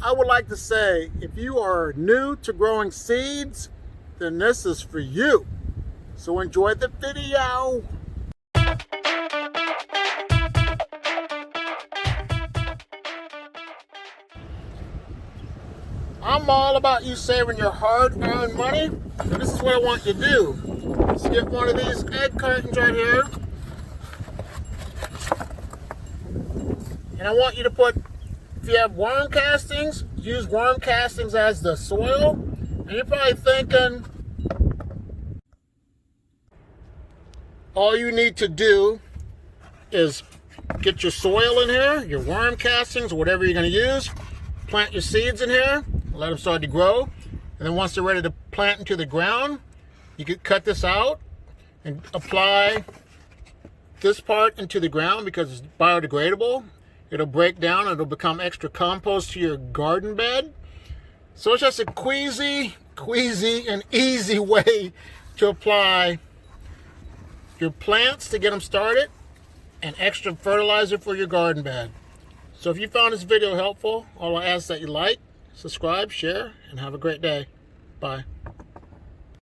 I would like to say, if you are new to growing seeds, then this is for you. So enjoy the video. I'm all about you saving your hard-earned money. So this is what I want you to do. Let's get one of these egg cartons right here. And I want you to put, if you have worm castings, use worm castings as the soil. And you're probably thinking, all you need to do is get your soil in here, your worm castings, or whatever you're going to use. Plant your seeds in here, let them start to grow. And then once they're ready to plant into the ground, you can cut this out and apply this part into the ground because it's biodegradable. It'll break down, it'll become extra compost to your garden bed. So it's just a queasy and easy way to apply your plants to get them started and extra fertilizer for your garden bed. So if you found this video helpful, all I ask that you like, subscribe, share, and have a great day. Bye.